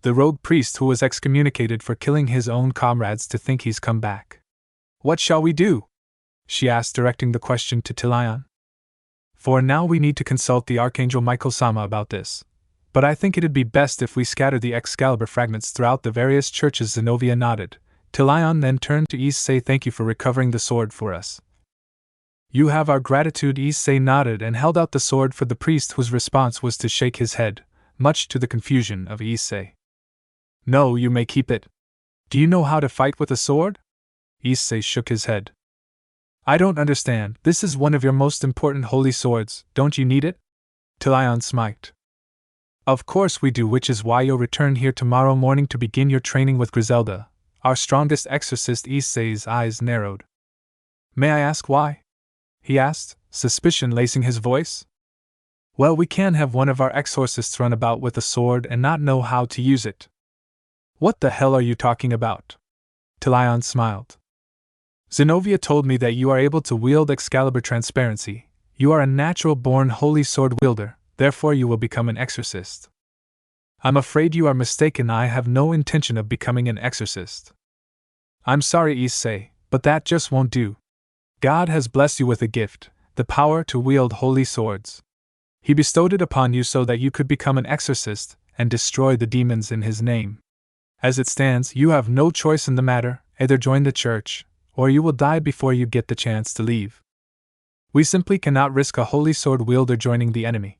The rogue priest who was excommunicated for killing his own comrades. To think he's come back. What shall we do? She asked, directing the question to Tilion. For now we need to consult the Archangel Michael-sama about this. But I think it'd be best if we scatter the Excalibur fragments throughout the various churches. Zenobia nodded. Tilion then turned to Issei. Thank you for recovering the sword for us. You have our gratitude. Issei nodded and held out the sword for the priest, whose response was to shake his head, much to the confusion of Issei. No, you may keep it. Do you know how to fight with a sword? Issei shook his head. I don't understand. This is one of your most important holy swords. Don't you need it? Tilion smiled. Of course we do, which is why you'll return here tomorrow morning to begin your training with Griselda, our strongest exorcist. Issei's eyes narrowed. May I ask why? He asked, suspicion lacing his voice. Well, we can't have one of our exorcists run about with a sword and not know how to use it. What the hell are you talking about? Tilion smiled. Zenobia told me that you are able to wield Excalibur transparency. You are a natural-born holy sword wielder, therefore you will become an exorcist. I'm afraid you are mistaken. I have no intention of becoming an exorcist. I'm sorry, Issei, but that just won't do. God has blessed you with a gift, the power to wield holy swords. He bestowed it upon you so that you could become an exorcist and destroy the demons in His name. As it stands, you have no choice in the matter. Either join the church, or you will die before you get the chance to leave. We simply cannot risk a holy sword wielder joining the enemy.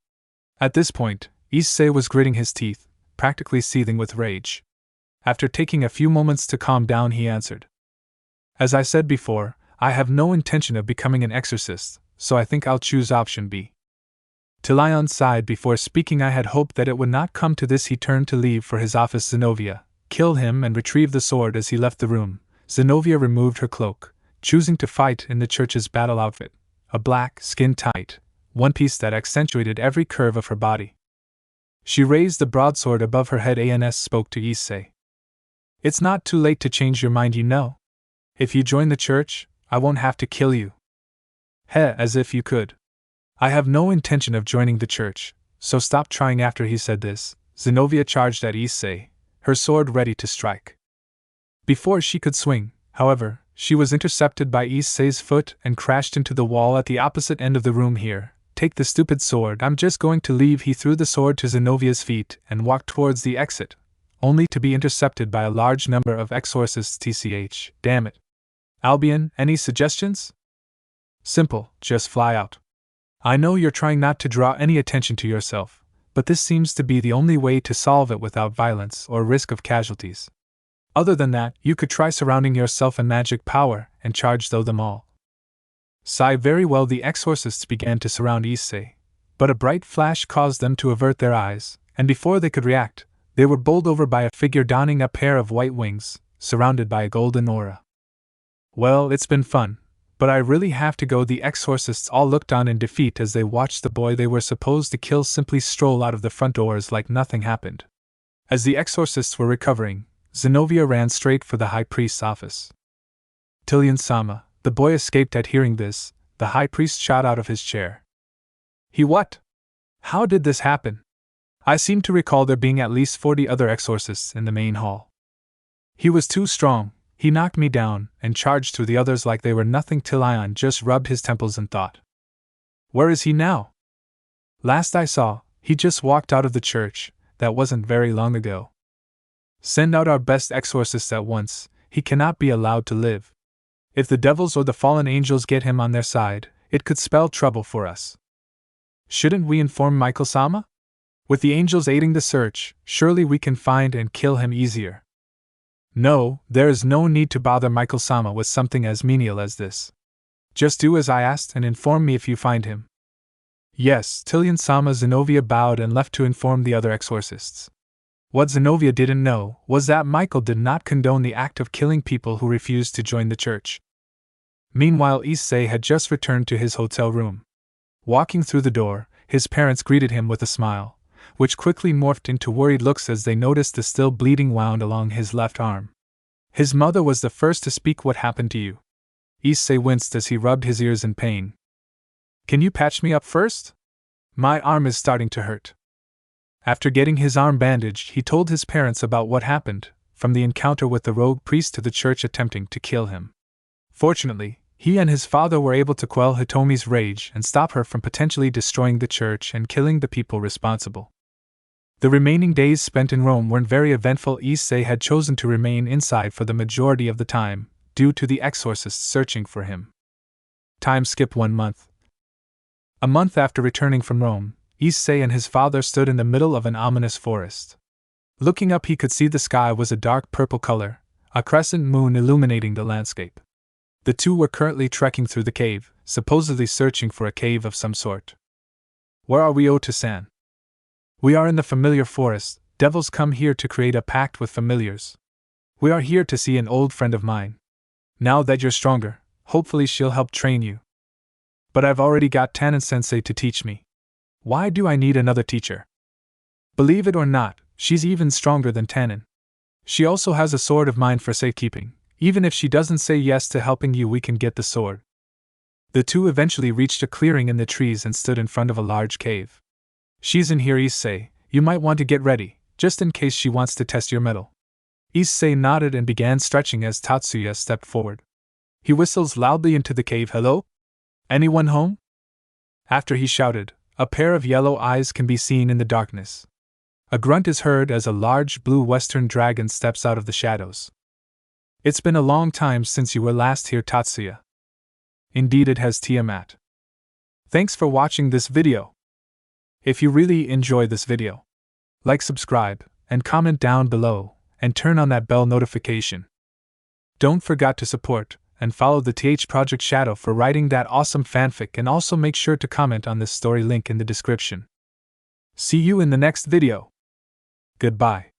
At this point, Issei was gritting his teeth, practically seething with rage. After taking a few moments to calm down, he answered. As I said before, I have no intention of becoming an exorcist, so I think I'll choose option B. Tilion sighed before speaking. I had hoped that it would not come to this. He turned to leave for his office. Zenobia killed him and retrieved the sword. As he left the room, Zenobia removed her cloak, choosing to fight in the church's battle outfit, a black, skin-tight, one piece that accentuated every curve of her body. She raised the broadsword above her head. Ans spoke to Issei. It's not too late to change your mind, you know. If you join the church, I won't have to kill you. As if you could. I have no intention of joining the church, so stop trying. After he said this, Zenobia charged at Issei, her sword ready to strike. Before she could swing, however, she was intercepted by Issei's foot and crashed into the wall at the opposite end of the room. Here, take the stupid sword. I'm just going to leave. He threw the sword to Zenobia's feet and walked towards the exit, only to be intercepted by a large number of exorcists. Damn it. Albion, any suggestions? Simple, just fly out. I know you're trying not to draw any attention to yourself, but this seems to be the only way to solve it without violence or risk of casualties. Other than that, you could try surrounding yourself in magic power and charge through them all. Sigh. Very well. The exorcists began to surround Issei, but a bright flash caused them to avert their eyes, and before they could react, they were bowled over by a figure donning a pair of white wings, surrounded by a golden aura. Well, it's been fun, but I really have to go. The exorcists all looked on in defeat as they watched the boy they were supposed to kill simply stroll out of the front doors like nothing happened. As the exorcists were recovering, Zenobia ran straight for the high priest's office. Tilion-sama, the boy escaped. At hearing this, the high priest shot out of his chair. He what? How did this happen? I seem to recall there being at least 40 other exorcists in the main hall. He was too strong. He knocked me down and charged through the others like they were nothing. Tilion just rubbed his temples and thought. Where is he now? Last I saw, he just walked out of the church. That wasn't very long ago. Send out our best exorcist at once. He cannot be allowed to live. If the devils or the fallen angels get him on their side, It could spell trouble for us. Shouldn't we inform Michael-sama? With the angels aiding the search, surely we can find and kill him easier. No, there is no need to bother Michael-sama with something as menial as this. Just do as I asked and inform me if you find him. Yes, Tillion-sama. Zenobia bowed and left to inform the other exorcists. What Zenobia didn't know was that Michael did not condone the act of killing people who refused to join the church. Meanwhile, Issei had just returned to his hotel room. Walking through the door, his parents greeted him with a smile, which quickly morphed into worried looks as they noticed the still bleeding wound along his left arm. His mother was the first to speak. What happened to you? Issei winced as he rubbed his ears in pain. Can you patch me up first? My arm is starting to hurt. After getting his arm bandaged, he told his parents about what happened, from the encounter with the rogue priest to the church attempting to kill him. Fortunately, he and his father were able to quell Hitomi's rage and stop her from potentially destroying the church and killing the people responsible. The remaining days spent in Rome weren't very eventful. Issei had chosen to remain inside for the majority of the time, due to the exorcists searching for him. Time skipped 1 month. A month after returning from Rome, Issei and his father stood in the middle of an ominous forest. Looking up, he could see the sky was a dark purple color, a crescent moon illuminating the landscape. The two were currently trekking through the cave, supposedly searching for a cave of some sort. Where are we, Oto-san? We are in the familiar forest. Devils come here to create a pact with familiars. We are here to see an old friend of mine. Now that you're stronger, hopefully she'll help train you. But I've already got Tannin-sensei to teach me. Why do I need another teacher? Believe it or not, she's even stronger than Tannin. She also has a sword of mine for safekeeping. Even if she doesn't say yes to helping you, we can get the sword. The two eventually reached a clearing in the trees and stood in front of a large cave. She's in here, Issei. You might want to get ready, just in case she wants to test your mettle. Issei nodded and began stretching as Tatsuya stepped forward. He whistles loudly into the cave. Hello? Anyone home? After he shouted, a pair of yellow eyes can be seen in the darkness. A grunt is heard as a large blue western dragon steps out of the shadows. It's been a long time since you were last here, Tatsuya. Indeed it has, Tiamat. Thanks for watching this video. If you really enjoy this video, like, subscribe, and comment down below, and turn on that bell notification. Don't forget to support and follow the ThProjectShadow for writing that awesome fanfic, and also make sure to comment on this story, link in the description. See you in the next video. Goodbye.